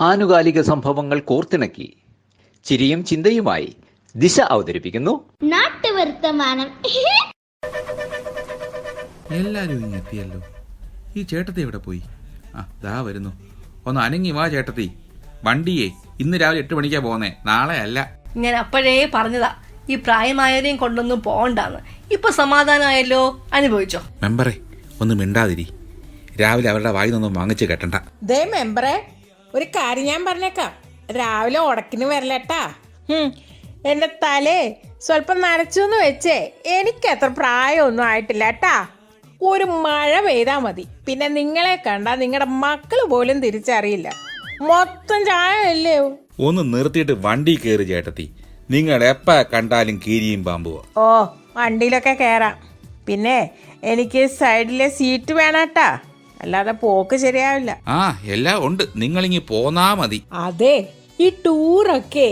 ആനുകാലിക സംഭവങ്ങൾ കോർത്തിണക്കി ചിരിയും ചിന്തയുമായി ദിശ അവതരിപ്പിക്കുന്നു നാട്ടുവർത്തമാനം. എല്ലാരും ഇങ്ങെത്തിയല്ലോ. ഈ ചേട്ടത്തി എവിടെ പോയി? ദാ വരുന്നു. ഒന്ന് അനങ്ങി വാ ചേട്ടത്തി. വണ്ടിയെ ഇന്ന് രാവിലെ 8 മണിക്കാ പോന്നേ, നാളെ അല്ല. ഞാൻ അപ്പോഴേ പറഞ്ഞതാ ഈ പ്രായമായവരെയും കൊണ്ടൊന്നും പോകണ്ടാന്ന്. ഇപ്പൊ സമാധാനമായല്ലോ, അനുഭവിച്ചോ. മെമ്പറെ ഒന്ന് മിണ്ടാതിരി. രാവിലെ അവരുടെ വായി നിന്നും വാങ്ങിച്ച് കെട്ടണ്ട. ദേ മെമ്പറെ, ഒരു കാര്യം ഞാൻ പറഞ്ഞേക്കാം. രാവിലെ ഉടക്കിന് വരലട്ടാ. എന്റെ തലേ സ്വല്പം നനച്ചു എന്ന് വെച്ചേ എനിക്ക് അത്ര പ്രായമൊന്നും ആയിട്ടില്ല കേട്ടാ. ഒരു മഴ പെയ്താ മതി, പിന്നെ നിങ്ങളെ കണ്ടാ നിങ്ങളുടെ മക്കള് പോലും തിരിച്ചറിയില്ല. മൊത്തം ചായ അല്ലേ. ഒന്ന് നിർത്തിയിട്ട് വണ്ടി കയറി ചേട്ടത്തി. നിങ്ങൾ എപ്പ കണ്ടാലും കീരിയും പാമ്പുവോ. ഓ, വണ്ടിയിലൊക്കെ കയറാം. പിന്നെ എനിക്ക് സൈഡിലെ സീറ്റ് വേണട്ടാ, അല്ലാതെ പോക്ക് ശരിയാവില്ല. എല്ലാം ഉണ്ട്, നിങ്ങളിങ്ങി പോന്നാ മതി. അതെ, ഈ ടൂറൊക്കെ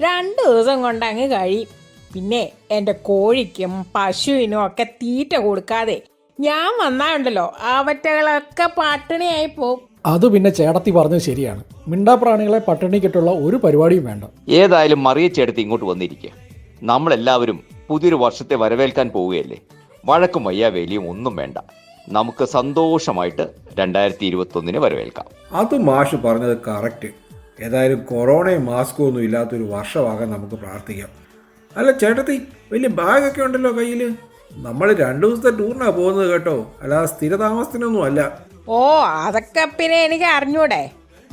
2 ദിവസം കൊണ്ട് അങ്ങ് കഴിയും. പിന്നെ എൻ്റെ കോഴിക്കും പശുവിനും ഒക്കെ തീറ്റ കൊടുക്കാതെ ഞാൻ വന്നാണ്ടല്ലോ അവറ്റകളൊക്കെ പട്ടിണിയായി പോകും. അത് പിന്നെ ചേട്ടത്തി പറഞ്ഞത് ശരിയാണ്. മിണ്ടാപ്രാണികളെ പട്ടിണിക്കിട്ടുള്ള ഒരു പരിപാടിയും വേണ്ട. ഏതായാലും മറിയച്ചേടത്ത് ഇങ്ങോട്ട് വന്നിരിക്കുക. നമ്മളെല്ലാവരും പുതിയൊരു വർഷത്തെ വരവേൽക്കാൻ പോവുകയല്ലേ. വഴക്കും വയ്യാവേലിയും ഒന്നും വേണ്ട. നമുക്ക് സന്തോഷമായിട്ട് 2021 വരവേൽക്കാം. അത് മാഷ് പറഞ്ഞത് കറക്റ്റ്. ഏതായാലും കൊറോണയും മാസ്കും ഒന്നും ഇല്ലാത്തൊരു വർഷമാകാൻ നമുക്ക് പ്രാർത്ഥിക്കാം. അല്ല ചേട്ടത്തി, വലിയ ബാഗൊക്കെ ഉണ്ടല്ലോ കയ്യിൽ. നമ്മൾ 2 ദിവസത്തെ ടൂറിനാണ് പോകുന്നത് കേട്ടോ, അല്ലാതെ സ്ഥിരതാമസത്തിനൊന്നും അല്ല. ഓ, അതൊക്കെ പിന്നെ എനിക്ക് അറിഞ്ഞൂടെ.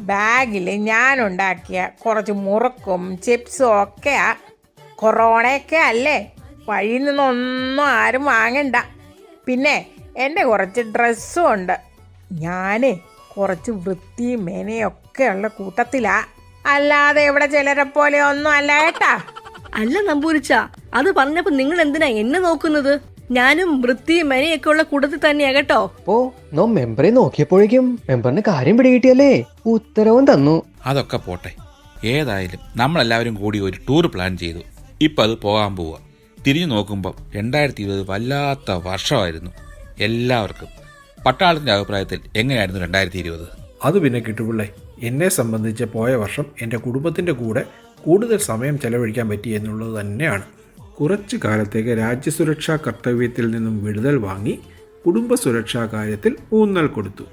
ബാഗിൽ ഞാൻ ഉണ്ടാക്കിയ കുറച്ച് മുറുക്കും ചിപ്സും ഒക്കെയാ. കൊറോണയൊക്കെ അല്ലേ, വഴിയിൽ നിന്നൊന്നും ആരും വാങ്ങണ്ട. പിന്നെ എൻ്റെ കുറച്ച് ഡ്രസ്സും ഉണ്ട്. ഞാൻ കുറച്ച് വൃത്തിയും മെനയൊക്കെ ഉള്ള കൂട്ടത്തിലാ, അല്ലാതെ ഇവിടെ ചിലരെ പോലെ ഒന്നും അല്ല കേട്ടാ. അല്ല നമ്പൂരിച്ച, അത് പറഞ്ഞപ്പോ നിങ്ങൾ എന്തിനാ എന്നെ നോക്കുന്നത്? ഞാനും വൃത്തിയും മെനയൊക്കെ ഉള്ള കൂട്ടത്തിൽ തന്നെയാ കേട്ടോ. മെമ്പറെ നോക്കിയപ്പോഴേക്കും മെമ്പറിന് കാര്യം പിടികിട്ടിയല്ലേ, ഉത്തരവും തന്നു. അതൊക്കെ പോട്ടെ. ഏതായാലും നമ്മളെല്ലാവരും കൂടി ഒരു ടൂർ പ്ലാൻ ചെയ്തു. ഇപ്പം അത് പോകാൻ പോവുക. തിരിഞ്ഞു നോക്കുമ്പോൾ 2020 വല്ലാത്ത വർഷമായിരുന്നു എല്ലാവർക്കും. പട്ടാളത്തിന്റെ അഭിപ്രായത്തിൽ എങ്ങനെയായിരുന്നു 2020? അത് പിന്നെ കിട്ടുപിള്ളേ, എന്നെ സംബന്ധിച്ച് പോയ വർഷം എൻ്റെ കുടുംബത്തിൻ്റെ കൂടെ കൂടുതൽ സമയം ചെലവഴിക്കാൻ പറ്റി എന്നുള്ളത് തന്നെയാണ്. കുറച്ചു കാലത്തേക്ക് രാജ്യസുരക്ഷാ കർത്തവ്യത്തിൽ നിന്നും വിടുതൽ വാങ്ങി കുടുംബ സുരക്ഷാ കാര്യത്തിൽ ഊന്നൽ കൊടുത്തു.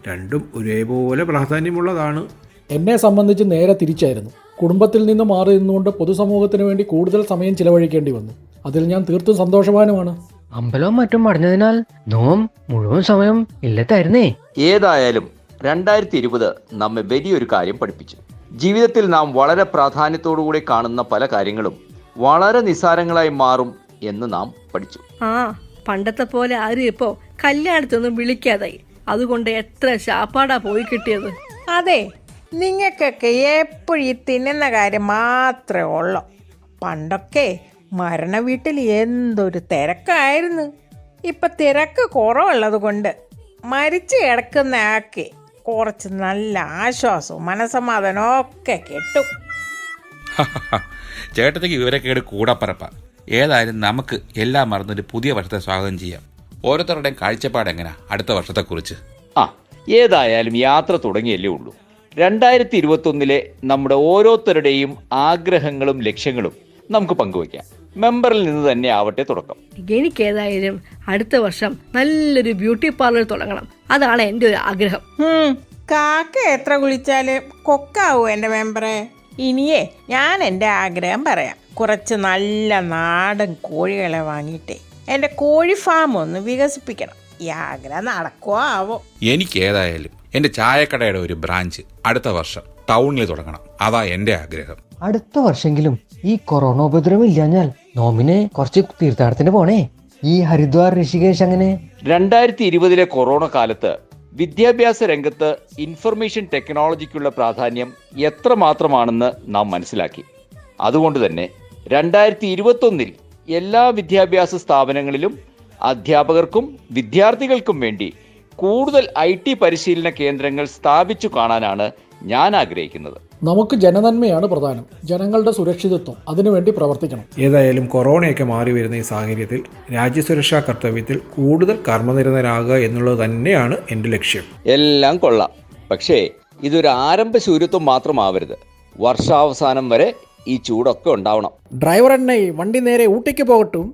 രണ്ടും ഒരേപോലെ പ്രാധാന്യമുള്ളതാണ്. എന്നെ സംബന്ധിച്ച് നേരെ തിരിച്ചായിരുന്നു. കുടുംബത്തിൽ നിന്ന് മാറി നിന്നുകൊണ്ട് പൊതുസമൂഹത്തിന് വേണ്ടി കൂടുതൽ സമയം ചിലവഴിക്കേണ്ടി വന്നു. അതിൽ ഞാൻ തീർത്തും സന്തോഷവാനുമാണ്. അമ്പലവും മറ്റും അടഞ്ഞതിനാൽ നോം മുഴുവൻ സമയം ഇല്ലത്തായിരുന്നേ. ഏതായാലും 2020 നമ്മെ വലിയൊരു കാര്യം പഠിപ്പിച്ചു. ജീവിതത്തിൽ നാം വളരെ പ്രാധാന്യത്തോടുകൂടി കാണുന്ന പല കാര്യങ്ങളും വളരെ നിസ്സാരങ്ങളായി മാറും എന്ന് നാം പഠിച്ചു. പണ്ടത്തെ പോലെ ആരും ഇപ്പോ കല്യാണത്തൊന്നും വിളിക്കാതായി. അതുകൊണ്ട് എത്ര ശാപ്പാടാ പോയി കിട്ടിയത്. അതെ, നിങ്ങൾക്കൊക്കെ എപ്പോഴും ഈ തിന്നുന്ന കാര്യം മാത്രമേ ഉള്ളൂ. പണ്ടൊക്കെ മരണ വീട്ടിൽ എന്തൊരു തിരക്കായിരുന്നു. ഇപ്പം തിരക്ക് കുറവുള്ളത് കൊണ്ട് മരിച്ചു കിടക്കുന്ന ആൾക്ക് കുറച്ച് നല്ല ആശ്വാസവും മനസ്സമാധാനവും ഒക്കെ കിട്ടും. ചേട്ടത്തേക്ക് വിവരക്കേട് കൂടപ്പറപ്പ. ഏതായാലും നമുക്ക് എല്ലാം മറന്നൊരു പുതിയ വർഷത്തെ സ്വാഗതം ചെയ്യാം. ഓരോരുത്തരുടെയും കാഴ്ചപ്പാട് എങ്ങനെയാ അടുത്ത വർഷത്തെക്കുറിച്ച്? ഏതായാലും യാത്ര തുടങ്ങിയല്ലേ ഉള്ളൂ. 2021 നമ്മുടെ ഓരോരുത്തരുടെയും ആഗ്രഹങ്ങളും ലക്ഷ്യങ്ങളും നമുക്ക് പങ്കുവയ്ക്കാം. മെമ്പറിൽ നിന്ന് തന്നെ ആവട്ടെ തുടക്കം. എനിക്കേതായാലും അടുത്ത വർഷം നല്ലൊരു ബ്യൂട്ടി പാർലർ തുടങ്ങണം. അതാണ് എൻ്റെ ഒരു ആഗ്രഹം. കാക്ക എത്ര കുളിച്ചാലും കൊക്കാവൂ എൻ്റെ മെമ്പറെ. ഇനിയേ ഞാൻ എൻ്റെ ആഗ്രഹം പറയാം. കുറച്ച് നല്ല നാടൻ കോഴികളെ വാങ്ങിയിട്ടേ എൻ്റെ കോഴി ഫാം ഒന്ന് വികസിപ്പിക്കണം. ഈ ആഗ്രഹം നടക്കുവോ ആവോ. എനിക്ക് ഏതായാലും എൻ്റെ ചായക്കടയുടെ ഒരു ബ്രാഞ്ച് അടുത്ത വർഷം ടൗണിൽ തുടങ്ങണം. അതാ എൻ്റെ ആഗ്രഹം. അടുത്ത വർഷമെങ്കിലും ഈ കൊറോണ ഉപദ്രവം ഇല്ലാഞ്ഞാൽ നോമിനെ കുറച്ച് തീർത്ഥാടനത്തിന് പോണേ. ഈ ഹരിദ്വാർ, ഋഷികേശ് അങ്ങനെ. 2020 കൊറോണ കാലത്ത് വിദ്യാഭ്യാസ രംഗത്ത് ഇൻഫർമേഷൻ ടെക്നോളജിക്കുള്ള പ്രാധാന്യം എത്രമാത്രമാണെന്ന് നാം മനസ്സിലാക്കി. അതുകൊണ്ട് തന്നെ 2021 എല്ലാ വിദ്യാഭ്യാസ സ്ഥാപനങ്ങളിലും അധ്യാപകർക്കും വിദ്യാർത്ഥികൾക്കും വേണ്ടി കൂടുതൽ IT പരിശീലന കേന്ദ്രങ്ങൾ സ്ഥാപിച്ചു കാണാനാണ് ഞാൻ ആഗ്രഹിക്കുന്നത്. നമുക്ക് ജനനന്മയാണ് പ്രധാനം, ജനങ്ങളുടെ സുരക്ഷിതത്വം. അതിനുവേണ്ടി പ്രവർത്തിക്കണം. ഏതായാലും കൊറോണയൊക്കെ മാറി വരുന്ന ഈ സാഹചര്യത്തിൽ രാജ്യസുരക്ഷാ കർത്തവ്യത്തിൽ കൂടുതൽ കർമ്മനിരതനാകുക എന്നുള്ളത് തന്നെയാണ് എൻ്റെ ലക്ഷ്യം. എല്ലാം കൊള്ളാം, പക്ഷേ ഇതൊരു ആരംഭ ശൂര്യത്വം മാത്രമാവരുത്. വർഷാവസാനം വരെ ഈ ചൂടൊക്കെ ഉണ്ടാവണം. ഡ്രൈവർ എണ്ണേ വണ്ടി നേരെ ഊട്ടിക്ക് പോകട്ടും.